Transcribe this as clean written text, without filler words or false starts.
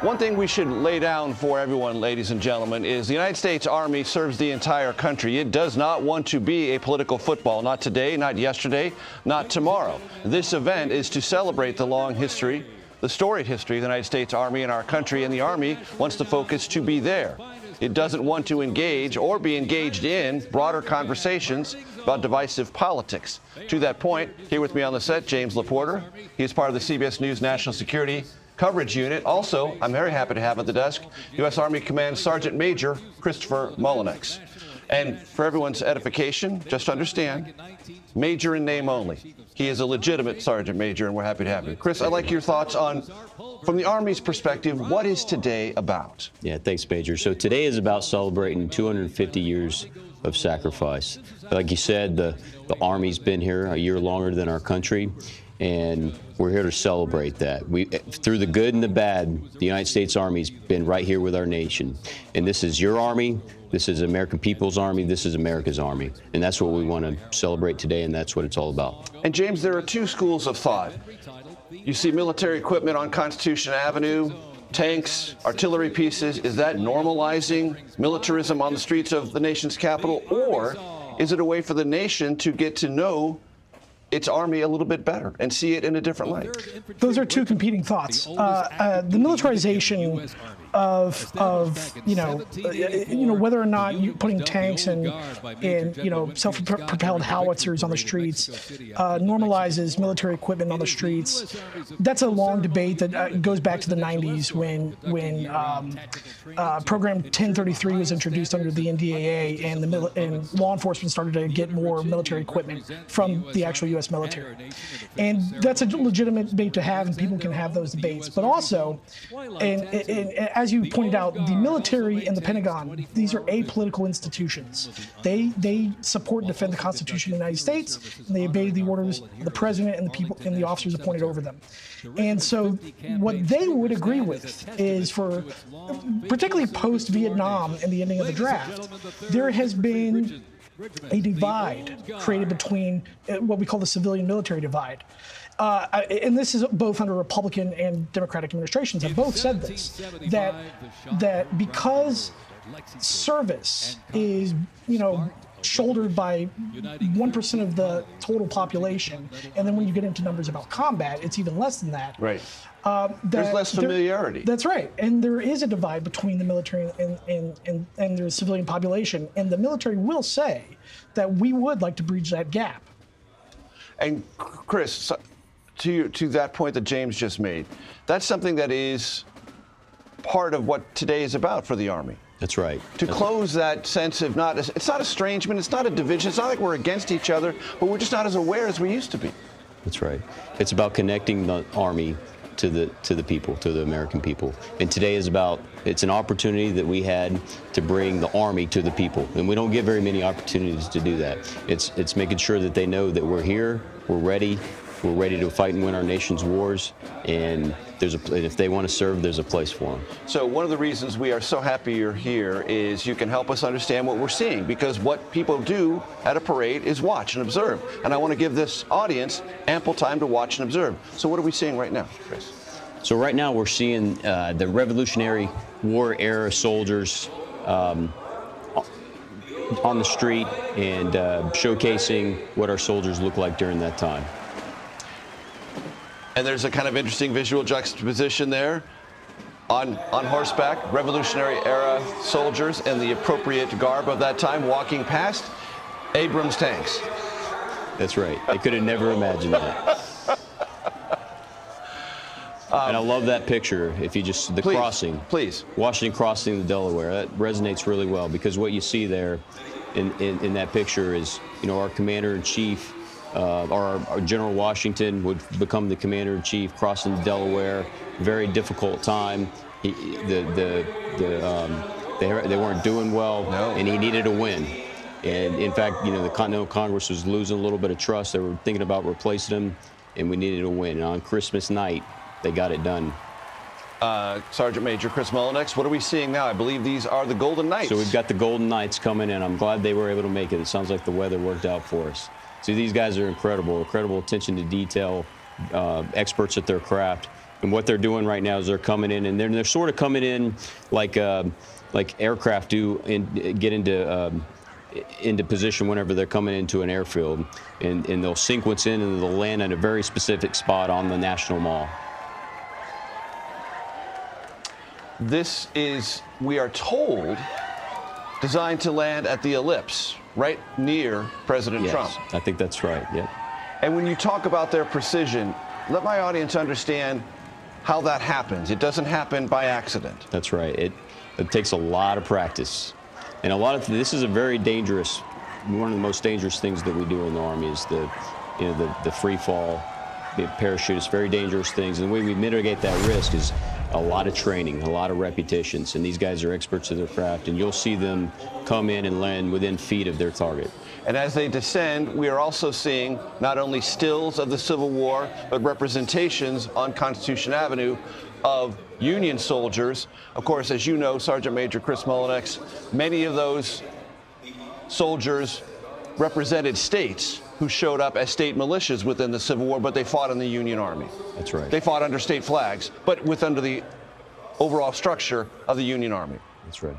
One thing we should lay down for everyone, ladies and gentlemen, is the United States Army serves the entire country. It does not want to be a political football, not today, not yesterday, not tomorrow. This event is to celebrate the long history, the storied history of the United States Army in our country, and the Army wants the focus to be there. It doesn't want to engage or be engaged in broader conversations about divisive politics. To that point, here with me on the set, James LaPorta. He is part of the CBS News National Security Coverage Unit. Also, I'm very happy to have at the desk U.S. Army Command Sergeant Major Christopher Mullinax. And for everyone's edification, just understand, Major in name only. He is a legitimate Sergeant Major, and we're happy to have him. Chris, I'd like your thoughts on, from the Army's perspective, what is today about? Yeah, thanks, Major. So today is about celebrating 250 years of sacrifice. Like you said, the Army's been here a year longer than our country, and we're here to celebrate that. Through the good and the bad, the United States Army's been right here with our nation. And this is your Army, this is American people's Army, this is America's Army. And that's what we want to celebrate today, and that's what it's all about. And James, there are two schools of thought. You see military equipment on Constitution Avenue, tanks, artillery pieces. Is that normalizing militarism on the streets of the nation's capital? Or is it a way for the nation to get to know its Army a little bit better and see it in a different light? Those are two competing thoughts. The militarization of whether or not you putting tanks and self-propelled howitzers on the streets normalizes military equipment on the streets. That's a long debate that goes back to the 90s when Program 1033 was introduced under the NDAA, and law enforcement started to get more military equipment from the actual U.S. military. And that's a legitimate debate to have, and people can have those debates. But also, and as you pointed out, the military and the Pentagon, these are apolitical institutions. They support and defend the Constitution of the United States, and they obey the orders of the president and the people and the officers appointed over them. And so what they would agree with is, for particularly post-Vietnam and the ending of the draft, there has been a divide created between what we call the civilian-military divide. And this is both under Republican and Democratic administrations have both said this, that because service is, shouldered by 1% of the total population, and then when you get into numbers about combat, it's even less than that. Right. There's less familiarity. That's right. And there is a divide between the military and the civilian population. And the military will say that we would like to bridge that gap. And Chris, to that point that James just made, that's something that is part of what today is about for the Army. That's right. To close that sense of it's not estrangement, it's not a division, it's not like we're against each other, but we're just not as aware as we used to be. That's right. It's about connecting the Army to the people, to the American people. And today is it's an opportunity that we had to bring the Army to the people. And we don't get very many opportunities to do that. It's making sure that they know that we're here, we're ready to fight and win our nation's wars, and if they want to serve, there's a place for them. So one of the reasons we are so happy you're here is you can help us understand what we're seeing, because what people do at a parade is watch and observe. And I want to give this audience ample time to watch and observe. So what are we seeing right now, Chris? So right now we're seeing the Revolutionary War era soldiers on the street and showcasing what our soldiers look like during that time. And there's a kind of interesting visual juxtaposition there. On horseback, Revolutionary era soldiers in the appropriate garb of that time walking past Abrams tanks. That's right. I could have never imagined that. And I love that picture. If you just, the crossing. Please. Washington crossing the Delaware. That resonates really well, because what you see there in that picture is, our commander-in-chief, our General Washington would become the commander-in-chief, crossing the Delaware. Very difficult time. They weren't doing well, and he needed a win. And in fact, the Continental Congress was losing a little bit of trust. They were thinking about replacing him, and we needed a win. And on Christmas night, they got it done. Sergeant Major Chris Mullinax, what are we seeing now? I believe these are the Golden Knights. So we've got the Golden Knights coming in. I'm glad they were able to make it. It sounds like the weather worked out for us. See, these guys are incredible attention to detail, experts at their craft. And what they're doing right now is they're coming in, and they're sort of coming in like aircraft do, and get into position whenever they're coming into an airfield, and they'll sequence in and they'll land in a very specific spot on the National Mall. This is, we are told, designed to land at the Ellipse, right near President Yes, Trump. I think that's right. Yep. And when you talk about their precision, let my audience understand how that happens. It doesn't happen by accident. That's right. It takes a lot of practice, and this is a very dangerous. One of the most dangerous things that we do in the Army is the free fall, the parachute. It's very dangerous things, and the way we mitigate that risk is a lot of training, a lot of repetitions, and these guys are experts of their craft, and you'll see them come in and land within feet of their target. And as they descend, we are also seeing not only stills of the Civil War, but representations on Constitution Avenue of Union soldiers. Of course, as you know, Sergeant Major Chris Mullinax, many of those soldiers represented states who showed up as state militias within the Civil War, but they fought in the Union Army. That's right. They fought under state flags, but under the overall structure of the Union Army. That's right.